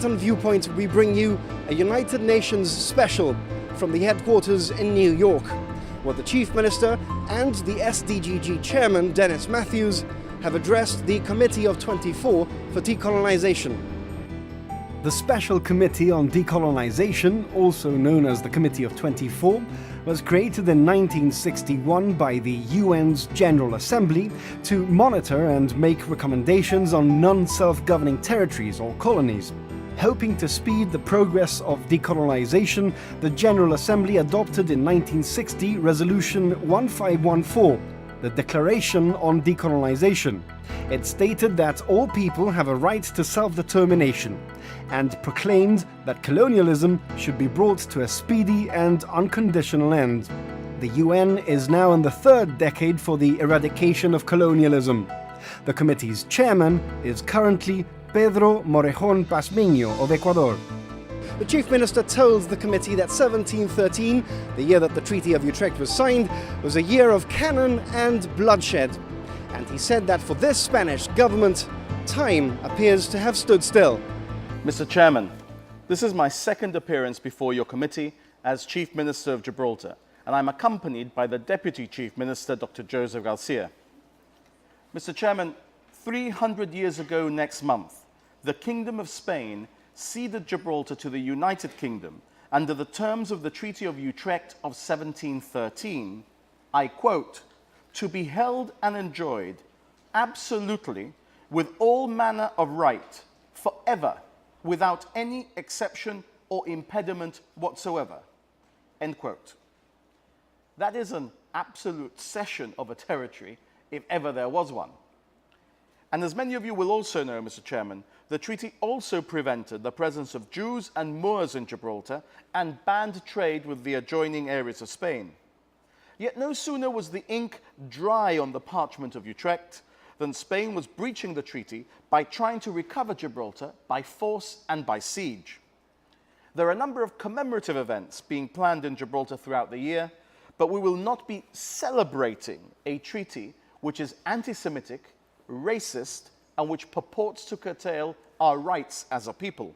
Tonight on Viewpoint, we bring you a United Nations special from the headquarters in New York, where the Chief Minister and the SDGG Chairman, Dennis Matthews, have addressed the Committee of 24 for Decolonization. The Special Committee on Decolonization, also known as the Committee of 24, was created in 1961 by the UN's General Assembly to monitor and make recommendations on non-self-governing territories or colonies. Hoping to speed the progress of decolonization, the General Assembly adopted in 1960 Resolution 1514, the Declaration on Decolonization. It stated that all people have a right to self-determination and proclaimed that colonialism should be brought to a speedy and unconditional end. The UN is now in the third decade for the eradication of colonialism. The committee's chairman is currently Pedro Morejón Pazmiño of Ecuador. The Chief Minister told the committee that 1713, the year that the Treaty of Utrecht was signed, was a year of cannon and bloodshed. And he said that for this Spanish government, time appears to have stood still. Mr. Chairman, this is my second appearance before your committee as Chief Minister of Gibraltar, and I'm accompanied by the Deputy Chief Minister, Dr. Joseph Garcia. Mr. Chairman, 300 years ago next month, the Kingdom of Spain ceded Gibraltar to the United Kingdom under the terms of the Treaty of Utrecht of 1713, I quote, "to be held and enjoyed absolutely with all manner of right, forever, without any exception or impediment whatsoever," end quote. That is an absolute cession of a territory, if ever there was one. And as many of you will also know, Mr. Chairman, the treaty also prevented the presence of Jews and Moors in Gibraltar and banned trade with the adjoining areas of Spain. Yet no sooner was the ink dry on the parchment of Utrecht than Spain was breaching the treaty by trying to recover Gibraltar by force and by siege. There are a number of commemorative events being planned in Gibraltar throughout the year, but we will not be celebrating a treaty which is anti-Semitic, racist, and which purports to curtail our rights as a people.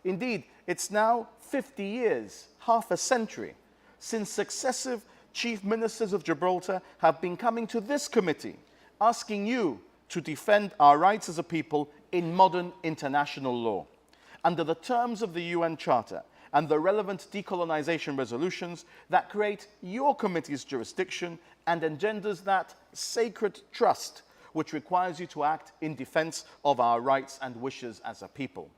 Indeed, it's now 50 years, half a century, since successive chief ministers of Gibraltar have been coming to this committee, asking you to defend our rights as a people in modern international law, under the terms of the UN Charter and the relevant decolonization resolutions that create your committee's jurisdiction and engenders that sacred trust which requires you to act in defense of our rights and wishes as a people.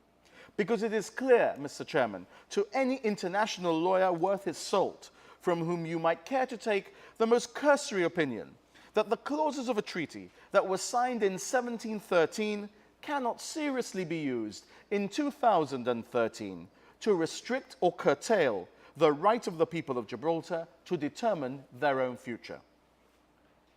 Because it is clear, Mr. Chairman, to any international lawyer worth his salt, from whom you might care to take the most cursory opinion, that the clauses of a treaty that was signed in 1713 cannot seriously be used in 2013 to restrict or curtail the right of the people of Gibraltar to determine their own future.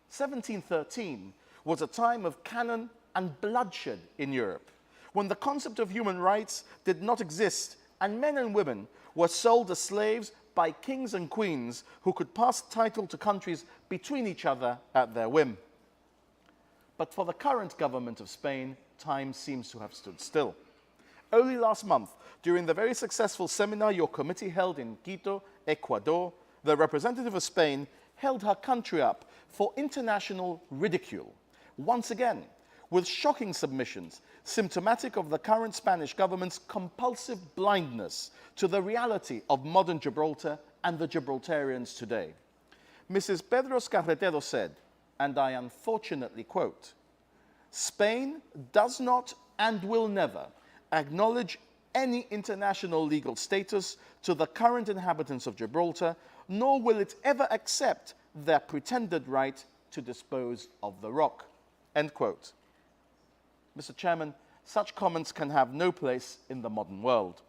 1713 was a time of cannon and bloodshed in Europe, when the concept of human rights did not exist and men and women were sold as slaves by kings and queens who could pass title to countries between each other at their whim. But for the current government of Spain, time seems to have stood still. Only last month, during the very successful seminar your committee held in Quito, Ecuador, the representative of Spain held her country up for international ridicule, once again, with shocking submissions symptomatic of the current Spanish government's compulsive blindness to the reality of modern Gibraltar and the Gibraltarians today. Mrs. Pedros Carretero said, and I unfortunately quote, "Spain does not and will never acknowledge any international legal status to the current inhabitants of Gibraltar, nor will it ever accept their pretended right to dispose of the rock," end quote. Mr. Chairman, such comments can have no place in the modern world.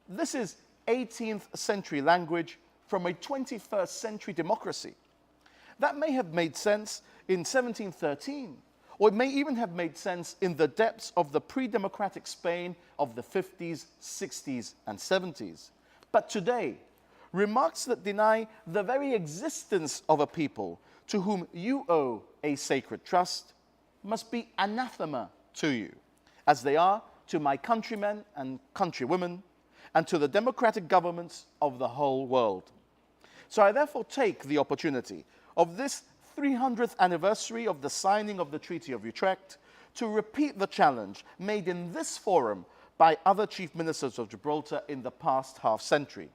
This is 18th century language from a 21st century democracy. That may have made sense in 1713, or it may even have made sense in the depths of the pre-democratic Spain of the 50s, 60s, and 70s. But today, remarks that deny the very existence of a people to whom you owe a sacred trust must be anathema to you, as they are to my countrymen and countrywomen, and to the democratic governments of the whole world. So I therefore take the opportunity of this 300th anniversary of the signing of the Treaty of Utrecht to repeat the challenge made in this forum by other chief ministers of Gibraltar in the past half-century.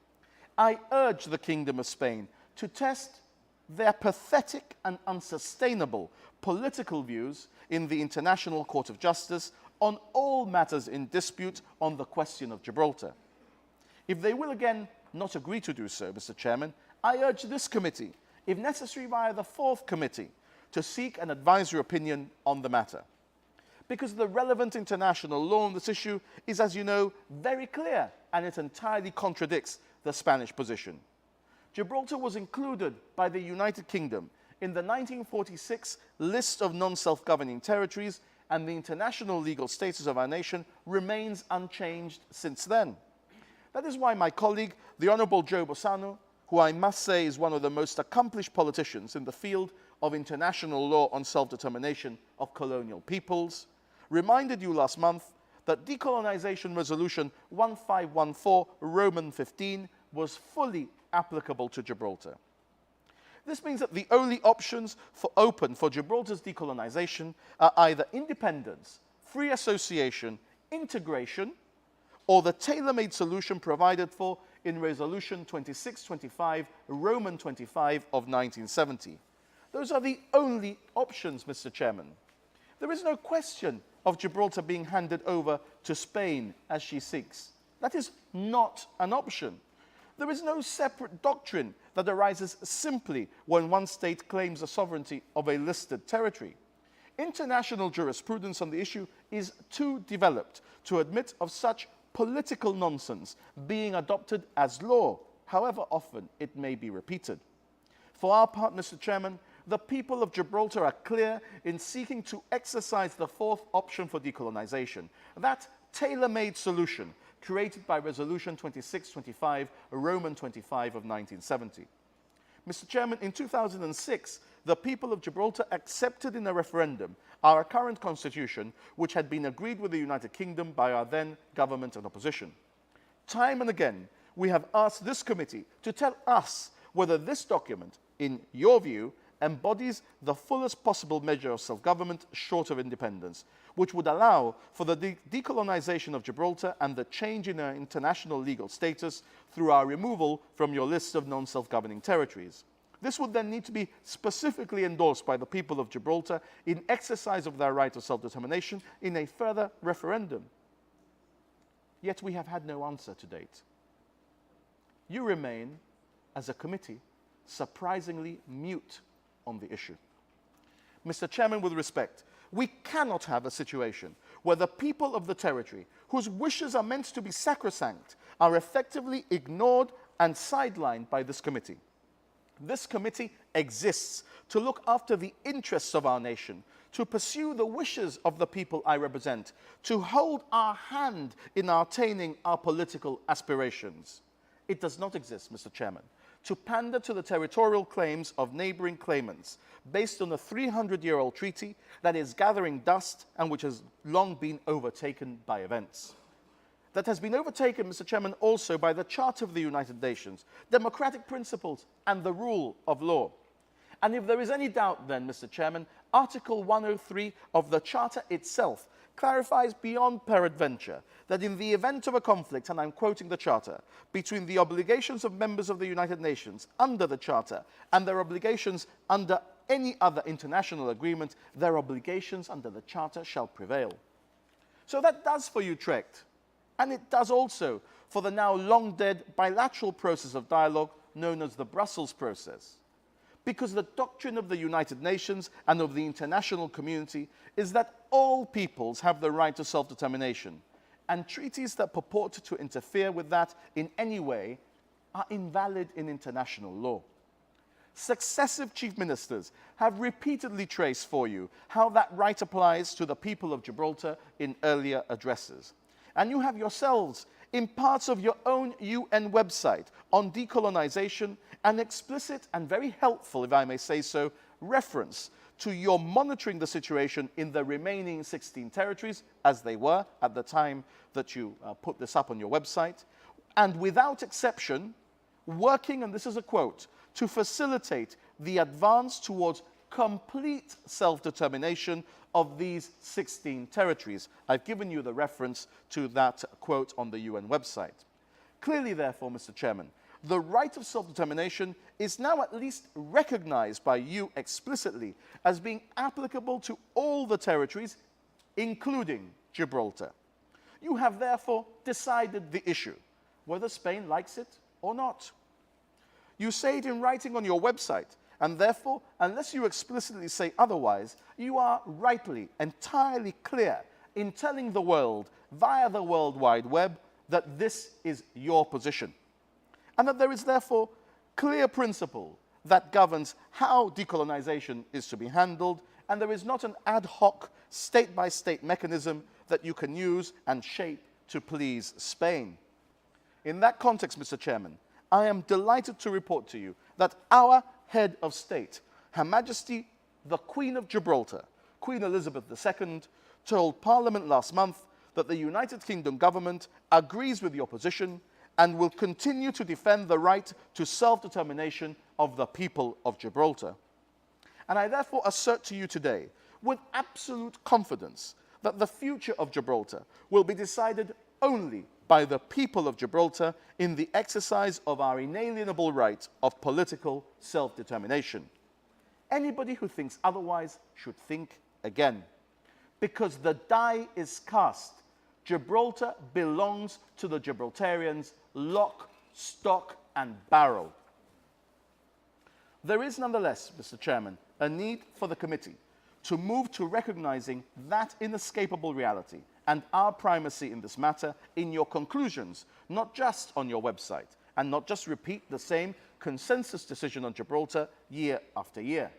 I urge the Kingdom of Spain to test their pathetic and unsustainable political views in the International Court of Justice on all matters in dispute on the question of Gibraltar. If they will again not agree to do so, Mr. Chairman, I urge this committee, if necessary via the fourth committee, to seek an advisory opinion on the matter. Because the relevant international law on this issue is, as you know, very clear, and it entirely contradicts the Spanish position. Gibraltar was included by the United Kingdom in the 1946 list of non-self-governing territories, and the international legal status of our nation remains unchanged since then. That is why my colleague, the Honourable Joe Bossano, who I must say is one of the most accomplished politicians in the field of international law on self-determination of colonial peoples, reminded you last month that Decolonization Resolution 1514 Roman 15 was fully applicable to Gibraltar. This means that the only options open for Gibraltar's decolonization are either independence, free association, integration, or the tailor-made solution provided for in Resolution 2625, Roman 25 of 1970. Those are the only options, Mr. Chairman. There is no question of Gibraltar being handed over to Spain as she seeks. That is not an option. There is no separate doctrine that arises simply when one state claims the sovereignty of a listed territory. International jurisprudence on the issue is too developed to admit of such political nonsense being adopted as law, however often it may be repeated. For our part, Mr. Chairman, the people of Gibraltar are clear in seeking to exercise the fourth option for decolonization, that tailor-made solution created by Resolution 2625, Roman 25 of 1970. Mr. Chairman, in 2006, the people of Gibraltar accepted in a referendum our current constitution, which had been agreed with the United Kingdom by our then government and opposition. Time and again, we have asked this committee to tell us whether this document, in your view, embodies the fullest possible measure of self-government short of independence, which would allow for the decolonization of Gibraltar and the change in our international legal status through our removal from your list of non-self-governing territories. This would then need to be specifically endorsed by the people of Gibraltar in exercise of their right of self-determination in a further referendum. Yet we have had no answer to date. You remain, as a committee, surprisingly mute on the issue. Mr. Chairman, with respect, we cannot have a situation where the people of the territory, whose wishes are meant to be sacrosanct, are effectively ignored and sidelined by this committee. This committee exists to look after the interests of our nation, to pursue the wishes of the people I represent, to hold our hand in attaining our political aspirations. It does not exist, Mr. Chairman, to pander to the territorial claims of neighboring claimants based on a 300-year-old treaty that is gathering dust and which has long been overtaken by events. That has been overtaken, Mr. Chairman, also by the Charter of the United Nations, democratic principles, and the rule of law. And if there is any doubt then, Mr. Chairman, Article 103 of the Charter itself clarifies beyond peradventure that in the event of a conflict, and I'm quoting the Charter, between the obligations of members of the United Nations under the Charter and their obligations under any other international agreement, their obligations under the Charter shall prevail. So that does for Utrecht, and it does also for the now long-dead bilateral process of dialogue known as the Brussels process. Because the doctrine of the United Nations and of the international community is that all peoples have the right to self-determination, and treaties that purport to interfere with that in any way are invalid in international law. Successive chief ministers have repeatedly traced for you how that right applies to the people of Gibraltar in earlier addresses. And you have yourselves, in parts of your own UN website on decolonization, an explicit and very helpful, if I may say so, reference to your monitoring the situation in the remaining 16 territories, as they were at the time that you put this up on your website, and without exception, working, and this is a quote, to facilitate the advance towards complete self-determination of these 16 territories. I've given you the reference to that quote on the UN website. Clearly, therefore, Mr. Chairman, the right of self-determination is now at least recognized by you explicitly as being applicable to all the territories, including Gibraltar. You have therefore decided the issue, whether Spain likes it or not. You say it in writing on your website, and therefore, unless you explicitly say otherwise, you are rightly, entirely clear in telling the world via the World Wide Web that this is your position, and that there is therefore clear principle that governs how decolonization is to be handled, and there is not an ad hoc, state-by-state mechanism that you can use and shape to please Spain. In that context, Mr. Chairman, I am delighted to report to you that our head of state, Her Majesty the Queen of Gibraltar, Queen Elizabeth II, told Parliament last month that the United Kingdom government agrees with your position and will continue to defend the right to self-determination of the people of Gibraltar. And I therefore assert to you today, with absolute confidence, that the future of Gibraltar will be decided only by the people of Gibraltar in the exercise of our inalienable right of political self-determination. Anybody who thinks otherwise should think again, because the die is cast. Gibraltar belongs to the Gibraltarians, lock, stock, and barrel. There is nonetheless, Mr. Chairman, a need for the committee to move to recognizing that inescapable reality and our primacy in this matter in your conclusions, not just on your website, and not just repeat the same consensus decision on Gibraltar year after year.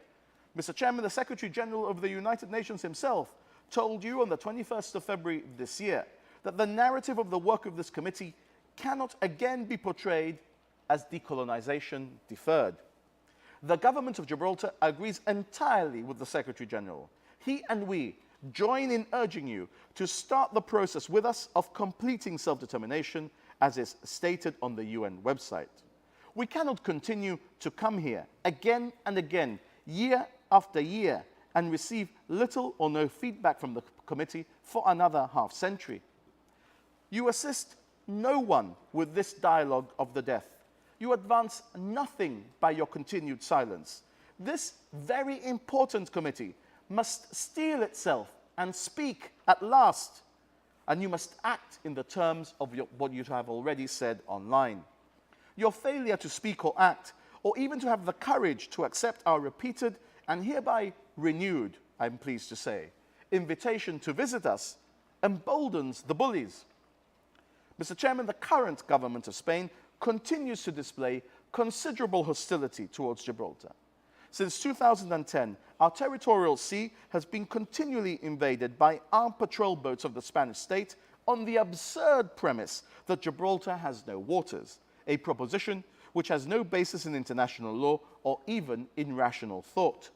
Mr. Chairman, the Secretary General of the United Nations himself told you on the 21st of February this year that the narrative of the work of this committee cannot again be portrayed as decolonization deferred. The government of Gibraltar agrees entirely with the Secretary General. He and we join in urging you to start the process with us of completing self-determination as is stated on the UN website. We cannot continue to come here again and again, year after year, and receive little or no feedback from the committee for another half century. You assist no one with this dialogue of the deaf. You advance nothing by your continued silence. This very important committee must steel itself and speak at last, and you must act in the terms of what you have already said online. Your failure to speak or act, or even to have the courage to accept our repeated and hereby renewed, I'm pleased to say, invitation to visit us, emboldens the bullies. Mr. Chairman, the current government of Spain continues to display considerable hostility towards Gibraltar. Since 2010, our territorial sea has been continually invaded by armed patrol boats of the Spanish state on the absurd premise that Gibraltar has no waters, a proposition which has no basis in international law or even in rational thought.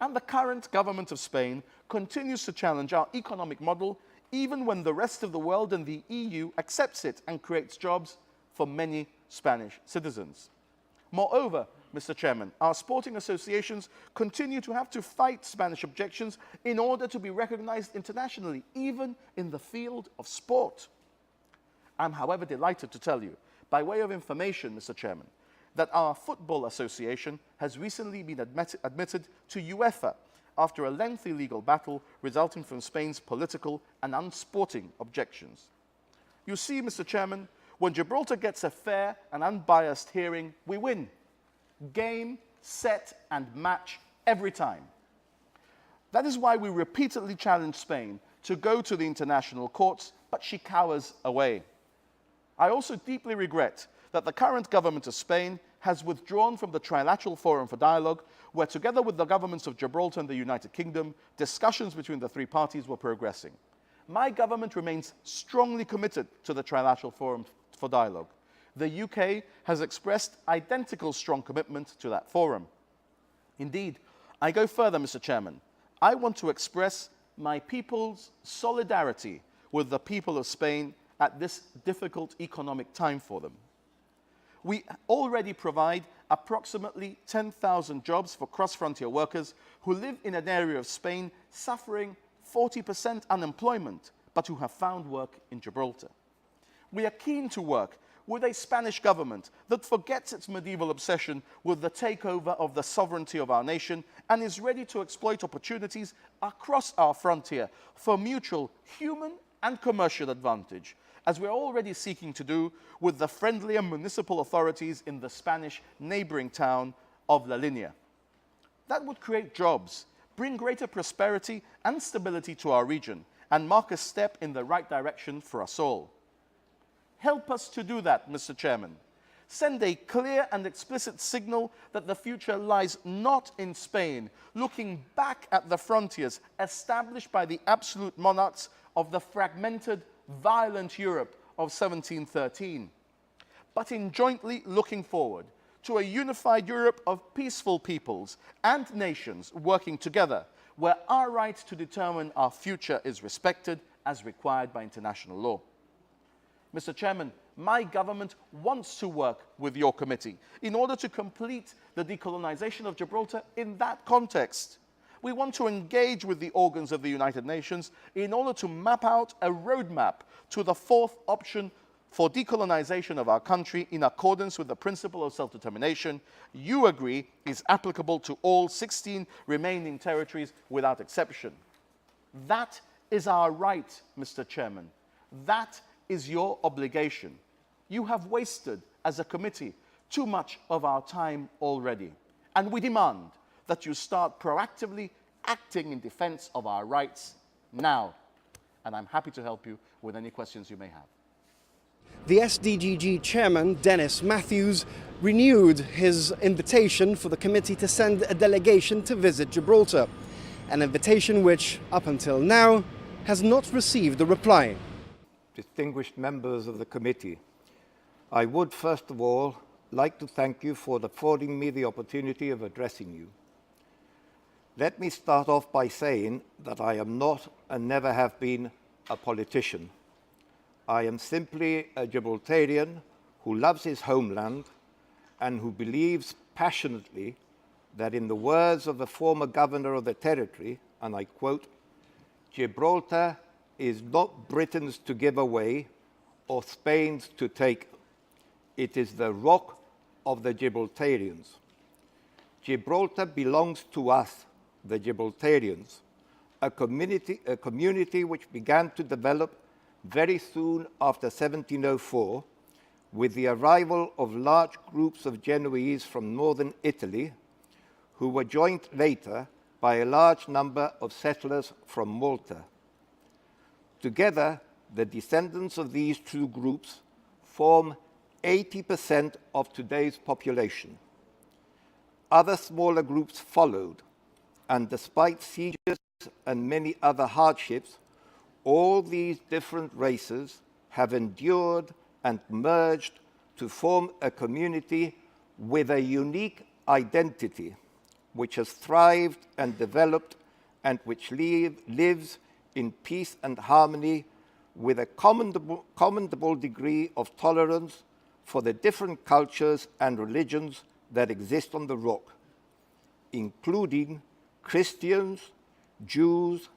And the current government of Spain continues to challenge our economic model even when the rest of the world and the EU accepts it and creates jobs for many Spanish citizens. Moreover, Mr. Chairman, our sporting associations continue to have to fight Spanish objections in order to be recognized internationally, even in the field of sport. I'm, however, delighted to tell you, by way of information, Mr. Chairman, that our football association has recently been admitted to UEFA after a lengthy legal battle resulting from Spain's political and unsporting objections. You see, Mr. Chairman, when Gibraltar gets a fair and unbiased hearing, we win. Game, set, and match every time. That is why we repeatedly challenge Spain to go to the international courts, but she cowers away. I also deeply regret that the current government of Spain has withdrawn from the Trilateral Forum for Dialogue, where together with the governments of Gibraltar and the United Kingdom, discussions between the three parties were progressing. My government remains strongly committed to the Trilateral Forum for Dialogue. The UK has expressed identical strong commitment to that forum. Indeed, I go further, Mr. Chairman. I want to express my people's solidarity with the people of Spain at this difficult economic time for them. We already provide approximately 10,000 jobs for cross-frontier workers who live in an area of Spain suffering 40% unemployment, but who have found work in Gibraltar. We are keen to work with a Spanish government that forgets its medieval obsession with the takeover of the sovereignty of our nation and is ready to exploit opportunities across our frontier for mutual human and commercial advantage, as we're already seeking to do with the friendlier municipal authorities in the Spanish neighboring town of La Línea. That would create jobs, bring greater prosperity and stability to our region, and mark a step in the right direction for us all. Help us to do that, Mr. Chairman. Send a clear and explicit signal that the future lies not in Spain, looking back at the frontiers established by the absolute monarchs of the fragmented, violent Europe of 1713, but in jointly looking forward to a unified Europe of peaceful peoples and nations working together, where our right to determine our future is respected as required by international law. Mr. Chairman, my government wants to work with your committee in order to complete the decolonization of Gibraltar in that context. We want to engage with the organs of the United Nations in order to map out a roadmap to the fourth option for decolonization of our country in accordance with the principle of self-determination you agree is applicable to all 16 remaining territories without exception. That is our right, Mr. Chairman. That is your obligation. You have wasted, as a committee, too much of our time already. And we demand that you start proactively acting in defense of our rights now. And I'm happy to help you with any questions you may have. The SDGG chairman, Dennis Matthews, renewed his invitation for the committee to send a delegation to visit Gibraltar, an invitation which, up until now, has not received a reply. Distinguished members of the committee, I would first of all like to thank you for affording me the opportunity of addressing you. Let me start off by saying that I am not and never have been a politician. I am simply a Gibraltarian who loves his homeland and who believes passionately that, in the words of the former governor of the territory, and I quote, "Gibraltar is not Britain's to give away or Spain's to take. It is the rock of the Gibraltarians. Gibraltar belongs to us, the Gibraltarians, a community which began to develop very soon after 1704 with the arrival of large groups of Genoese from northern Italy, who were joined later by a large number of settlers from Malta. Together, the descendants of these two groups form 80% of today's population. Other smaller groups followed, and despite sieges and many other hardships, all these different races have endured and merged to form a community with a unique identity, which has thrived and developed and which lives in peace and harmony with a commendable degree of tolerance for the different cultures and religions that exist on the rock, including Christians, Jews,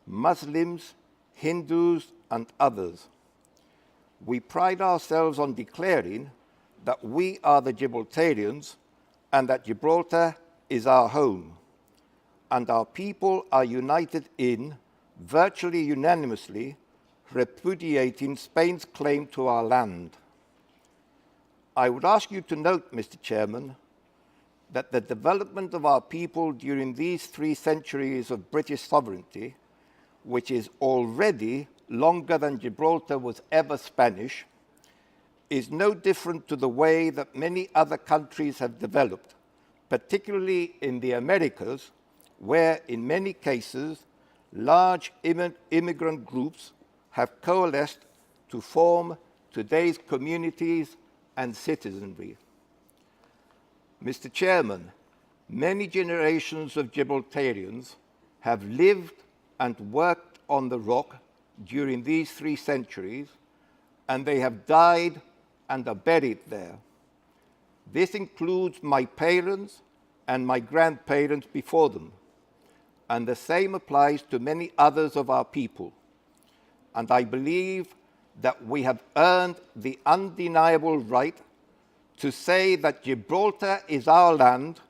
Muslims, Hindus, and others. We pride ourselves on declaring that we are the Gibraltarians and that Gibraltar is our home, and our people are united in, virtually unanimously, repudiating Spain's claim to our land. I would ask you to note, Mr. Chairman, that the development of our people during these 3 centuries of British sovereignty, which is already longer than Gibraltar was ever Spanish, is no different to the way that many other countries have developed, particularly in the Americas, where in many cases large immigrant groups have coalesced to form today's communities and citizenry. Mr. Chairman, Many generations of Gibraltarians have lived and worked on the rock during these 3 centuries, and they have died and are buried there. This includes my parents and my grandparents before them, and the same applies to many others of our people. And I believe that we have earned the undeniable right to say that Gibraltar is our land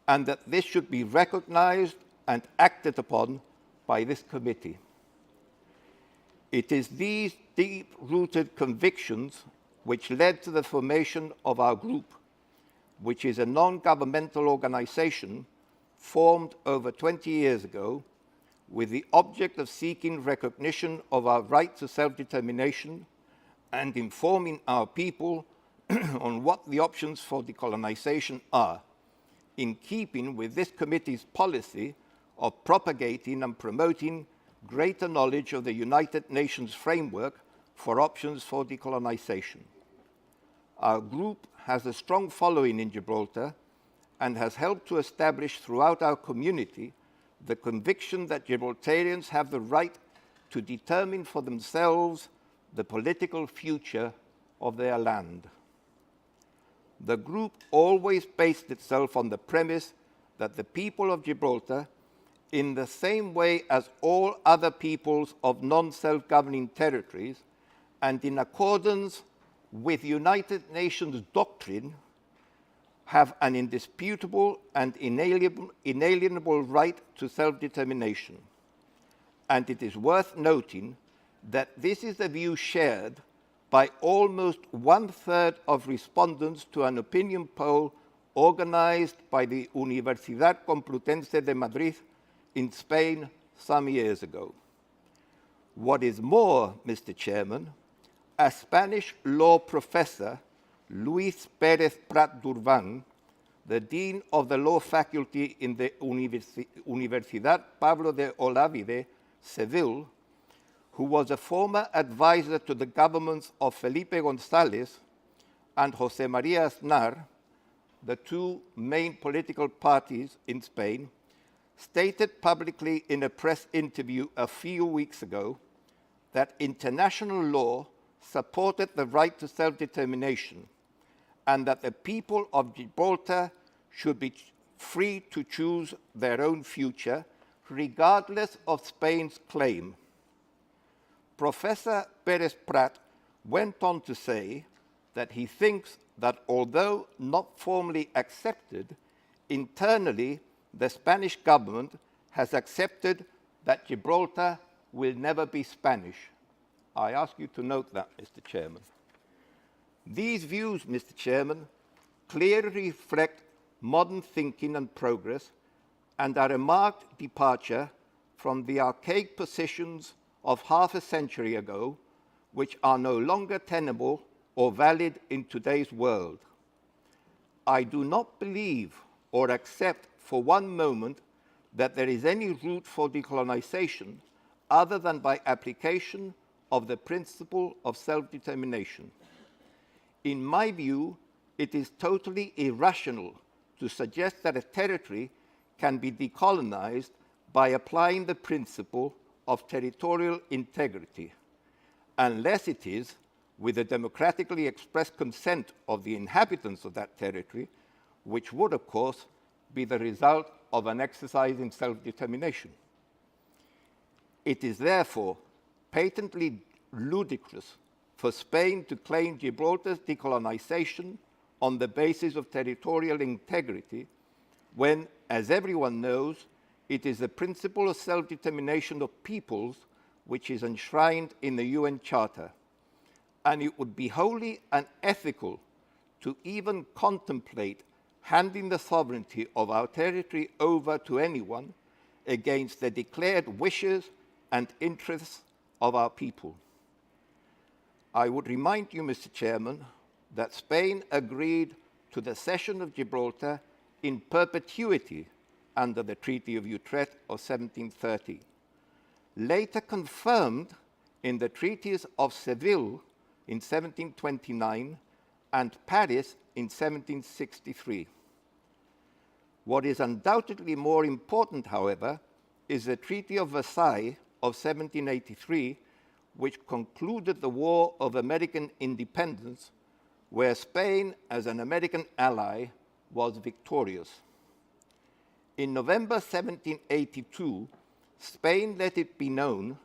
and that this should be recognized and acted upon by this committee. It is these deep-rooted convictions which led to the formation of our group, which is a non-governmental organization formed over 20 years ago with the object of seeking recognition of our right to self-determination and informing our people on what the options for decolonization are, in keeping with this committee's policy of propagating and promoting greater knowledge of the United Nations framework for options for decolonization. Our group has a strong following in Gibraltar and has helped to establish throughout our community the conviction that Gibraltarians have the right to determine for themselves the political future of their land. The group always based itself on the premise that the people of Gibraltar, in the same way as all other peoples of non-self-governing territories, and in accordance with United Nations doctrine, have an indisputable and inalienable right to self-determination. And it is worth noting that this is a view shared by almost 1/3 of respondents to an opinion poll organized by the Universidad Complutense de Madrid in Spain some years ago. What is more, Mr. Chairman, a Spanish law professor, Luis Pérez Prat d'Urban, the Dean of the Law Faculty in the Universidad Pablo de Olavide, Seville, who was a former advisor to the governments of Felipe González and José María Aznar, the 2 main political parties in Spain, stated publicly in a press interview a few weeks ago that international law supported the right to self-determination and that the people of Gibraltar should be free to choose their own future, regardless of Spain's claim. Professor Pérez Prat went on to say that he thinks that although not formally accepted, internally the Spanish government has accepted that Gibraltar will never be Spanish. I ask you to note that, Mr. Chairman. These views, Mr. Chairman, clearly reflect modern thinking and progress and are a marked departure from the archaic positions of half a century ago, which are no longer tenable or valid in today's world. I do not believe or accept for one moment that there is any route for decolonization other than by application of the principle of self-determination. In my view, it is totally irrational to suggest that a territory can be decolonized by applying the principle of territorial integrity, unless it is with the democratically expressed consent of the inhabitants of that territory, which would, of course, be the result of an exercise in self-determination. It is therefore patently ludicrous for Spain to claim Gibraltar's decolonization on the basis of territorial integrity when, as everyone knows, it is the principle of self-determination of peoples which is enshrined in the UN Charter. And it would be wholly unethical to even contemplate handing the sovereignty of our territory over to anyone against the declared wishes and interests of our people. I would remind you, Mr. Chairman, that Spain agreed to the cession of Gibraltar in perpetuity under the Treaty of Utrecht of 1730, later confirmed in the treaties of Seville in 1729 and Paris in 1763. What is undoubtedly more important, however, is the Treaty of Versailles of 1783, which concluded the War of American Independence, where Spain, as an American ally, was victorious. In November 1782, Spain let it be known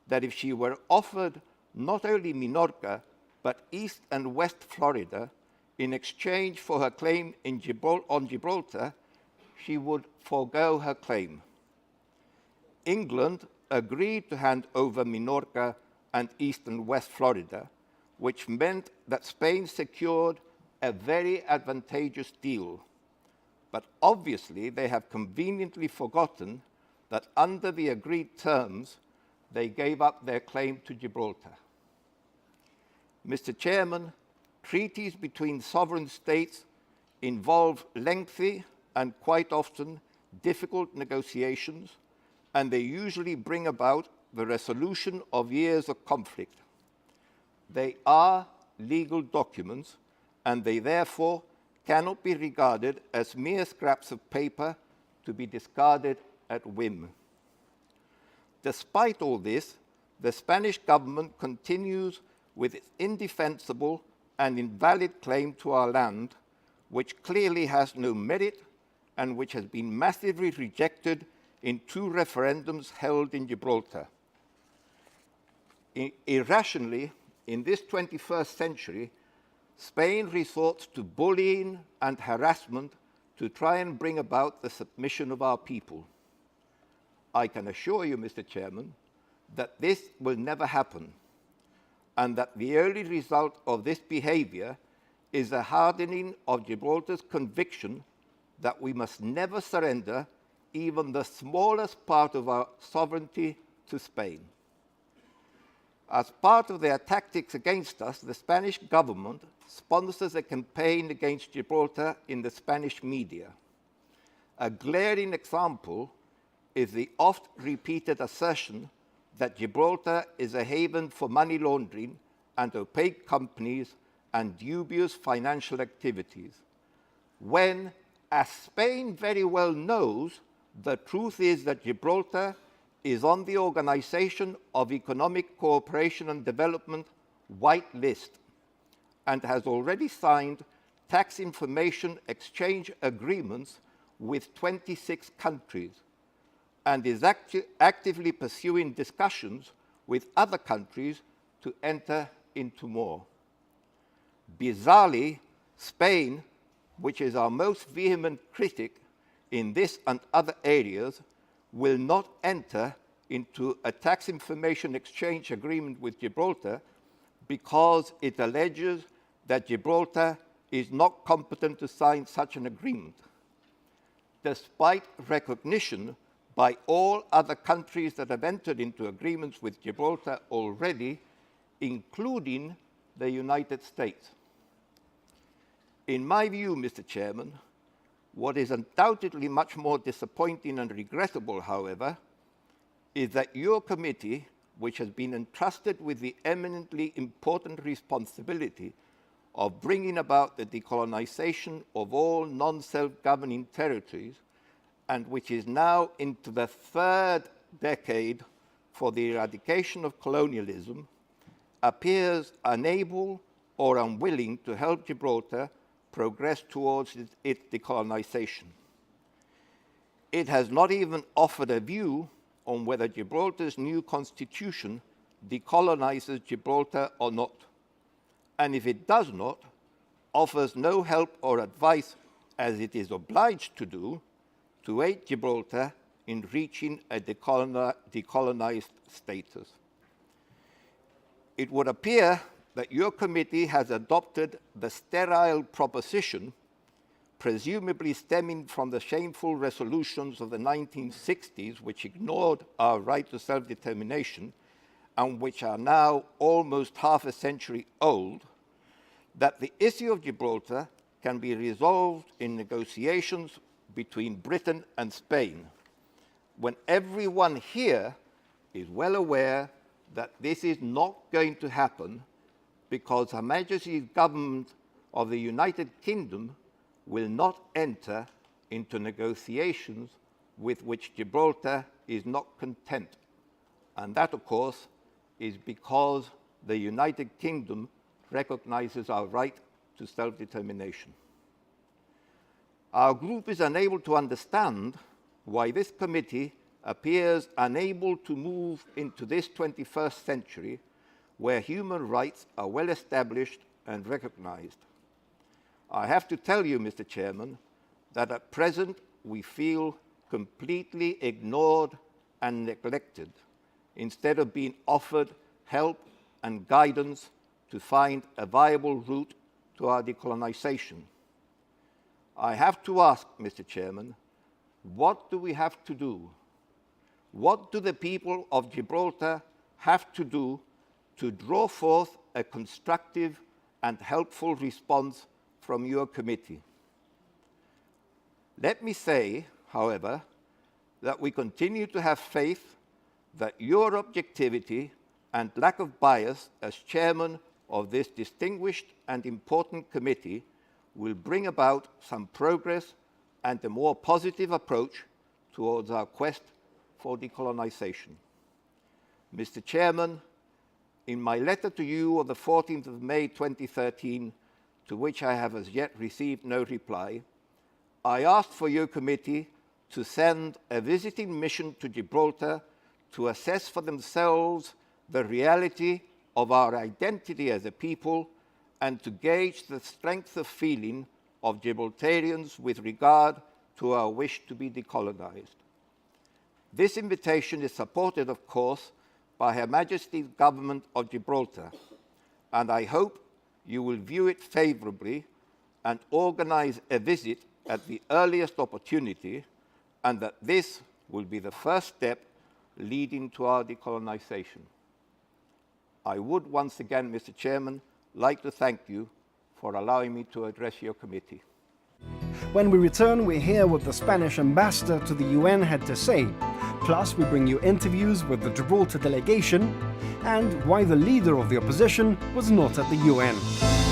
that if she were offered not only Minorca, but East and West Florida in exchange for her claim on Gibraltar, she would forego her claim. England agreed to hand over Minorca and East and West Florida, which meant that Spain secured a very advantageous deal. But obviously, they have conveniently forgotten that under the agreed terms, they gave up their claim to Gibraltar. Mr. Chairman, treaties between sovereign states involve lengthy and quite often difficult negotiations, and they usually bring about the resolution of years of conflict. They are legal documents, and they therefore cannot be regarded as mere scraps of paper to be discarded at whim. Despite all this, the Spanish government continues with its indefensible and invalid claim to our land, which clearly has no merit and which has been massively rejected in 2 referendums held in Gibraltar. Irrationally, in this 21st century, Spain resorts to bullying and harassment to try and bring about the submission of our people. I can assure you, Mr. Chairman, that this will never happen, and that the early result of this behavior is a hardening of Gibraltar's conviction that we must never surrender even the smallest part of our sovereignty to Spain. As part of their tactics against us, the Spanish government sponsors a campaign against Gibraltar in the Spanish media. A glaring example is the oft-repeated assertion that Gibraltar is a haven for money laundering and opaque companies and dubious financial activities, when, as Spain very well knows, the truth is that Gibraltar is on the Organization of Economic Cooperation and Development white list and has already signed tax information exchange agreements with 26 countries and is actively pursuing discussions with other countries to enter into more. Bizarrely, Spain, which is our most vehement critic in this and other areas, will not enter into a tax information exchange agreement with Gibraltar because it alleges that Gibraltar is not competent to sign such an agreement, despite recognition by all other countries that have entered into agreements with Gibraltar already, including the United States. In my view, Mr. Chairman, what is undoubtedly much more disappointing and regrettable, however, is that your committee, which has been entrusted with the eminently important responsibility of bringing about the decolonization of all non-self-governing territories, and which is now into the 3rd decade for the eradication of colonialism, appears unable or unwilling to help Gibraltar progress towards its decolonization. It has not even offered a view on whether Gibraltar's new constitution decolonizes Gibraltar or not, and if it does not, offers no help or advice, as it is obliged to do, to aid Gibraltar in reaching a decolonized status. It would appear that your committee has adopted the sterile proposition, presumably stemming from the shameful resolutions of the 1960s, which ignored our right to self-determination and which are now almost half a century old, that the issue of Gibraltar can be resolved in negotiations between Britain and Spain, when everyone here is well aware that this is not going to happen because Her Majesty's government of the United Kingdom will not enter into negotiations with which Gibraltar is not content. And that, of course, is because the United Kingdom recognizes our right to self-determination. Our group is unable to understand why this committee appears unable to move into this 21st century where human rights are well established and recognized. I have to tell you, Mr. Chairman, that at present we feel completely ignored and neglected instead of being offered help and guidance to find a viable route to our decolonization. I have to ask, Mr. Chairman, what do we have to do? What do the people of Gibraltar have to do to draw forth a constructive and helpful response from your committee? Let me say, however, that we continue to have faith that your objectivity and lack of bias as chairman of this distinguished and important committee will bring about some progress and a more positive approach towards our quest for decolonization. Mr. Chairman, in my letter to you of the 14th of May 2013, to which I have as yet received no reply, I asked for your committee to send a visiting mission to Gibraltar to assess for themselves the reality of our identity as a people and to gauge the strength of feeling of Gibraltarians with regard to our wish to be decolonized. This invitation is supported, of course, by Her Majesty's Government of Gibraltar, and I hope you will view it favorably and organize a visit at the earliest opportunity, and that this will be the first step leading to our decolonization. I would once again, Mr. Chairman, like to thank you for allowing me to address your committee. When we return, we hear what the Spanish ambassador to the UN had to say. Plus, we bring you interviews with the Gibraltar delegation and why the leader of the opposition was not at the UN.